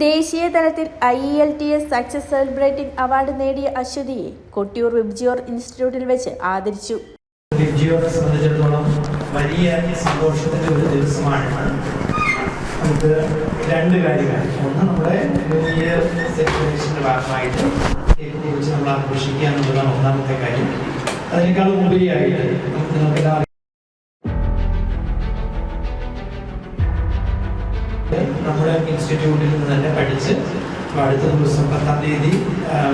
ദേശീയ തലത്തിൽ IELTS success celebrating award നേടിയ അശ്വതിയെ കൊട്ടിയൂർ വിബ്ജിയോർ ഇൻസ്റ്റിറ്റ്യൂട്ടിൽ വെച്ച് ആദരിച്ചു. വിബ്ജിയോറെ സംബന്ധിച്ചിടത്തോളം വലിയ സന്തോഷത്തിന്റെ ഒരു ദിവസമാണ്. നമുക്ക് രണ്ട് കാര്യങ്ങൾ, ഒന്ന് നമ്മുടെ ന്യൂ ഇയർ സെലിബ്രേഷന്റെ ഭാഗമായിട്ട് കുറിച്ച് നമ്മൾ ആഘോഷിക്കുക എന്നുള്ളതാണ് ഒന്നാമത്തെ കാര്യം. അതിനേക്കാളും ഉപരിയായിട്ട് നമുക്ക് നമ്മുടെ ഇൻസ്റ്റിറ്റ്യൂട്ടിൽ നിന്ന് തന്നെ പഠിച്ച് അടുത്ത ദിവസം 10-ാം തീയതി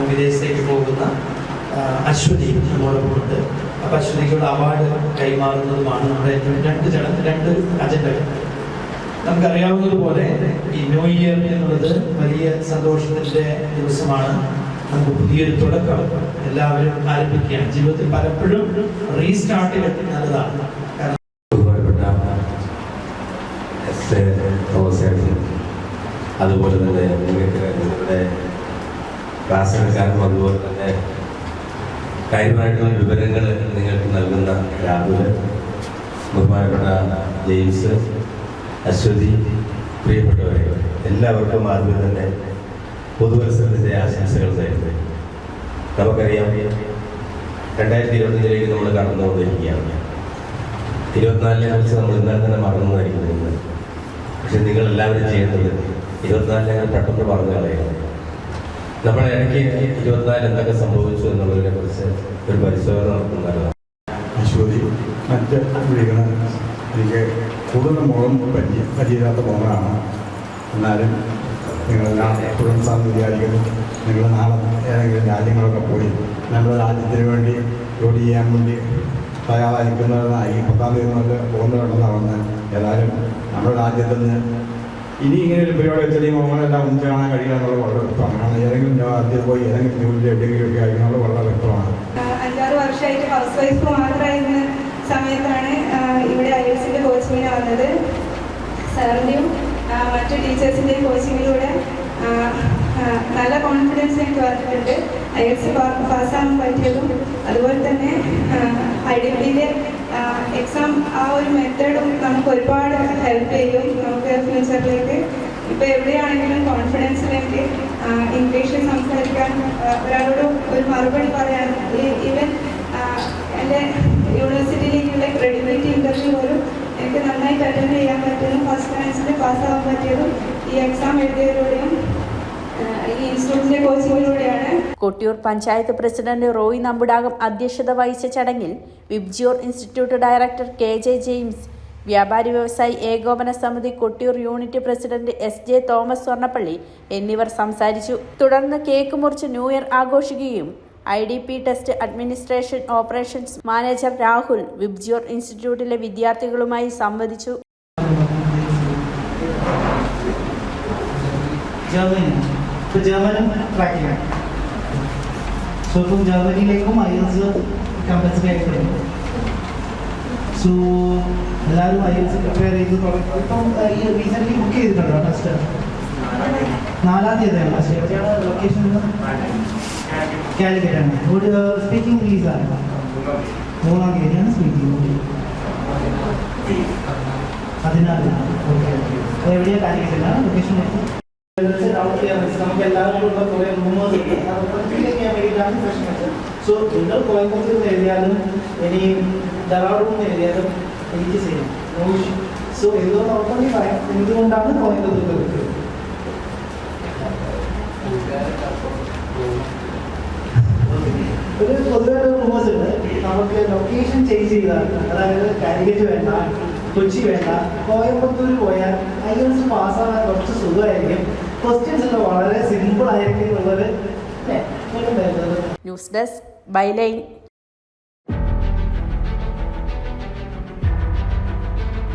വിദേശത്തേക്ക് പോകുന്ന അശ്വതി നമ്മോടൊപ്പമുണ്ട്. അപ്പം അശ്വതിക്കുള്ള അവാർഡ് കൈമാറുന്നതുമാണ് നമ്മുടെ രണ്ട് അജണ്ടകൾ. നമുക്കറിയാവുന്നതുപോലെ ഈ ന്യൂ ഇയർ എന്നുള്ളത് വലിയ സന്തോഷത്തിൻ്റെ ദിവസമാണ്. നമുക്ക് പുതിയൊരു തുടക്കം എല്ലാവരും ആരംഭിക്കുകയാണ്. ജീവിതത്തിൽ പലപ്പോഴും റീസ്റ്റാർട്ട് നല്ലതാണ്. അതുപോലെ തന്നെ നിങ്ങൾക്ക് നിങ്ങളുടെ ക്ലാസ് എടുക്കാനും അതുപോലെ തന്നെ കാര്യമായിട്ടുള്ള വിവരങ്ങൾ നിങ്ങൾക്ക് നൽകുന്ന രാഹുൽ, ബഹുമാനപ്പെട്ട ജെയിംസ്, അശ്വതി, പ്രിയപ്പെട്ടവരെ എല്ലാവർക്കും ആദ്യം തന്നെ പുതുവത്സരത്തിൻ്റെ ആശംസകൾ നേരുന്നു. നമുക്കറിയാം 2025 നമ്മൾ കടന്നുകൊണ്ടിരിക്കുകയാണ്. 24 കുറിച്ച് നമ്മൾ ഇന്നലെ തന്നെ മറന്നതായിരിക്കുന്നത്. പക്ഷെ നിങ്ങൾ എല്ലാവരും ചെയ്യേണ്ടത് 24 പെട്ടെന്ന് പറഞ്ഞു കളയുക. നമ്മുടെ ഇടയ്ക്ക് 24 എന്തൊക്കെ സംഭവിച്ചു എന്നുള്ളതിനെ കുറിച്ച് ഒരു പരിശോധന നടത്തുന്നതാണ്. അശ്വതി മറ്റ് വിളികൾ എനിക്ക് കൂടുതൽ മുഖം പരിചയമില്ലാത്ത മുഖമാണ്. എന്നാലും നിങ്ങളെല്ലാം എപ്പോഴും വിചാരിക്കുന്നു നിങ്ങൾ നാളെ ഏതെങ്കിലും രാജ്യങ്ങളൊക്കെ പോയി നമ്മുടെ രാജ്യത്തിന് വേണ്ടി ജോലി ചെയ്യാൻ വേണ്ടി തയ്യാറായിരിക്കുന്നതെന്നായി 10-ാം തീയതി മുതൽ പോകുന്നതുണ്ടെന്നാണ്. ഏതായാലും നമ്മുടെ രാജ്യത്ത് നിന്ന് ഇനി ഇങ്ങനെ ഒരു പരിപാടി വെച്ചാൽ ഈ മുഖങ്ങളെല്ലാം ഒന്നിച്ച് കാണാൻ കഴിയുക എന്നുള്ളത് വളരെ വ്യക്തമാണ്. ഏതെങ്കിലും രാജ്യത്ത് പോയി ഏതെങ്കിലും ജോലി എവിടെയെങ്കിലുമൊക്കെ ആയിരിക്കുന്നത് വളരെ വ്യക്തമാണ്. 5-6 വർഷമായിട്ട് ഹൗസ് വൈഫ് മാത്രമായിരുന്ന സമയത്താണ് ഇവിടെ IELTSന്റെ കോച്ചിങ്ങിന് വന്നത്. സാറിൻ്റെയും മറ്റു ടീച്ചേഴ്സിൻ്റെയും കോച്ചിങ്ങിലൂടെ നല്ല കോൺഫിഡൻസ് എനിക്ക് വന്നിട്ടുണ്ട്. IELTS പാസ്സാകാൻ പറ്റിയതും അതുപോലെ തന്നെ IDPയിലെ എക്സാം ആ ഒരു മെത്തേഡും നമുക്ക് ഒരുപാട് ഹെൽപ്പ് ചെയ്യും നമുക്ക് ഫ്യൂച്ചറിലേക്ക്. ഇപ്പോൾ എവിടെയാണെങ്കിലും കോൺഫിഡൻസിലേക്ക് ഇംഗ്ലീഷിൽ സംസാരിക്കാൻ, ഒരാളോട് ഒരു മറുപടി പറയാൻ, ഈവൻ എൻ്റെ യൂണിവേഴ്സിറ്റിയിലേക്കുള്ള ക്രെഡിബിലിറ്റി ഇൻ്റർവ്യൂ പോലും എനിക്ക് നന്നായിട്ട് അറ്റൻഡ് ചെയ്യാൻ പറ്റുന്നു. ഫസ്റ്റ് റാങ്ക്സിൽ പാസ്സാകാൻ പറ്റിയതും ഈ എക്സാം എഴുതിയതിലൂടെയും ഈ ഇൻസ്റ്റിറ്റ്യൂട്ടിന്റെ കോച്ചിങ്ങിലൂടെയാണ്. കൊട്ടിയൂർ പഞ്ചായത്ത് പ്രസിഡന്റ് റോയ് നമ്പുടാകം അധ്യക്ഷത വഹിച്ച ചടങ്ങിൽ Vibgyor institute director KJ James, വ്യാപാരി വ്യവസായി ഏകോപന സമിതി Kottiyoor unit president SJ Thomas Swarnappally എന്നിവർ സംസാരിച്ചു. തുടർന്ന് കേക്ക് മുറിച്ച് ന്യൂ ഇയർ ആഘോഷിക്കുകയും IDP test administration operations manager Rahul Vibgyor ഇൻസ്റ്റിറ്റ്യൂട്ടിലെ വിദ്യാർത്ഥികളുമായി സംവദിച്ചു. ജർമ്മനും ട്രാക്കിംഗ്. സോ ഇപ്പം ജർമ്മനിയിലേക്കും IELTS കമ്പൽസറി ആയിട്ടുണ്ട്. സോ എല്ലാവരും IELTS പ്രിപ്പയർ ചെയ്ത് തുടങ്ങി. ഇപ്പം ഈ റീസെൻ്റ്ലി ബുക്ക് ചെയ്തിട്ടുണ്ടോ ടെസ്റ്റ്? 4-ാം തീയതിയാണ് ടെസ്റ്റ്. എവിടെയാണ് ലൊക്കേഷൻ? കാലിക്കറ്റ് ആണ്. സ്പീക്കിംഗ് ഇംഗ്ലീഷാണ്. 3-ാം തീയതിയാണ് സ്പീക്കിംഗ്. 14. ഓക്കെ. എവിടെയാണ്? കാലിക്കറ്റാണ് ലൊക്കേഷൻ. നമുക്ക് എല്ലാവരും കുറേ റൂമേഴ്സ് ഉണ്ട്. ചെയ്യാൻ വേണ്ടിയിട്ടാണ് പ്രശ്നം. സോ നിങ്ങൾ കോയമ്പത്തൂർ എഴുതിയാലും ഇനി ധാരാളം എഴുതിയാലും എനിക്ക് ചെയ്യാം. സോ എന്തുകൊണ്ട് ഉറപ്പി പറയാം എന്തുകൊണ്ടാണ് കോയമ്പത്തൂർ കിട്ടുന്നത്. ഒരു പൊതുവെ റൂമേഴ്സ് ഉണ്ട്. നമുക്ക് ലൊക്കേഷൻ ചേഞ്ച് ചെയ്താൽ, അതായത് കാലിക്കറ്റ് വേണ്ട, കൊച്ചി വേണ്ട, കോയമ്പത്തൂർ പോയാൽ IELTS പാസ്സാകാൻ കുറച്ച് സുഖമായിരിക്കും. ക്വസ്റ്റ്യൻസ് ഒക്കെ വളരെ സിമ്പിൾ ആയിരിക്കും എന്നുള്ളത്. News desk byline.